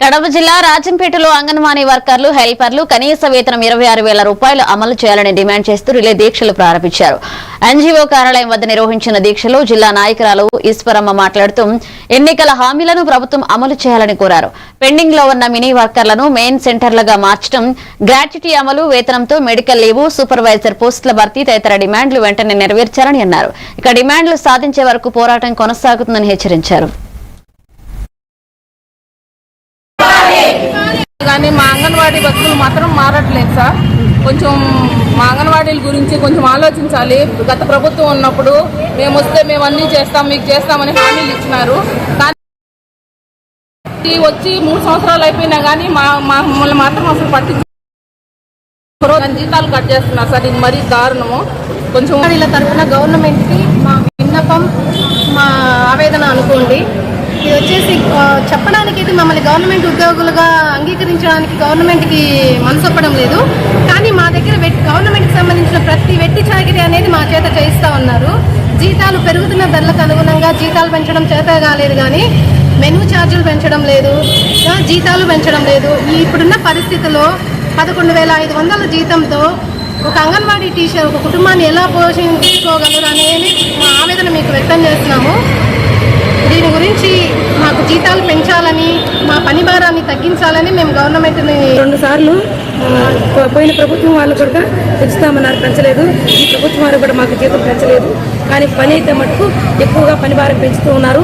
కడప జిల్లా రాజంపేటలో అంగన్వాడీ వర్కర్లు హెల్పర్లు కనీస వేతనం 26,000 రూపాయలు అమలు చేయాలని డిమాండ్ చేస్తూ రిలే దీక్షలు ప్రారంభించారు. ఎన్జీఓ కార్యాలయం వద్ద నిర్వహించిన దీక్షలో జిల్లా నాయకురాలు ఈశ్వరమ్మ మాట్లాడుతూ ఎన్నికల హామీలను ప్రభుత్వం అమలు చేయాలని కోరారు. పెండింగ్ లో ఉన్న మినీ వర్కర్లను మెయిన్ సెంటర్లుగా మార్చడం, గ్రాట్యుటీ అమలు, వేతనంతో మెడికల్ లీవ్, సూపర్వైజర్ పోస్టుల భర్తీ తదితర డిమాండ్లు వెంటనే నెరవేర్చాలని అన్నారు. ఇక డిమాండ్లు సాధించే వరకు పోరాటం కొనసాగుతుందని హెచ్చరించారు. కానీ మా అంగన్వాడీ వర్కులు మాత్రం మారట్లేదు సార్. కొంచెం మా అంగన్వాడీల గురించి కొంచెం ఆలోచించాలి. గత ప్రభుత్వం ఉన్నప్పుడు మేము వస్తే మేము అన్నీ చేస్తాం, మీకు చేస్తామని హామీలు ఇచ్చినారు. కానీ వచ్చి 3 సంవత్సరాలు అయిపోయినా కానీ మమ్మల్ని మాత్రం అసలు పట్టించుకోరు. జీతాలు కట్ చేస్తున్నారు సార్. ఇది మరీ దారుణము. కొంచెం వీళ్ళ తరఫున గవర్నమెంట్కి మా విన్నపం, మా ఆవేదన అనుకోండి. ఇది వచ్చేసి చెప్పడానికి అయితే మమ్మల్ని గవర్నమెంట్ ఉద్యోగులుగా అంగీకరించడానికి గవర్నమెంట్కి మనసొప్పడం లేదు. కానీ మా దగ్గర గవర్నమెంట్కి సంబంధించిన ప్రతి వెట్టి చాకిరీ అనేది మా చేత చేయిస్తూ ఉన్నారు. జీతాలు పెరుగుతున్న ధరలకు అనుగుణంగా జీతాలు పెంచడం చేత కాలేదు, కానీ మెనూ ఛార్జీలు పెంచడం లేదు, జీతాలు పెంచడం లేదు. ఇప్పుడున్న పరిస్థితుల్లో 11,500 జీతంతో ఒక అంగన్వాడీ టీచర్ ఒక కుటుంబాన్ని ఎలా పోషించుకోగలరు అనేది మా ఆవేదన మీకు వ్యక్తం చేస్తున్నాము. దీని గురించి మాకు జీతాలు పెంచాలని, మా పని భారాన్ని తగ్గించాలని మేము గవర్నమెంట్ని 2 సార్లు పోయిన ప్రభుత్వం వాళ్ళు కూడా పెంచుతామన్నారు, పెంచలేదు. ఈ ప్రభుత్వం వారు కూడా మాకు జీతం పెంచలేదు. కానీ పని అయితే మటుకు ఎక్కువగా పని భారం పెంచుతూ ఉన్నారు.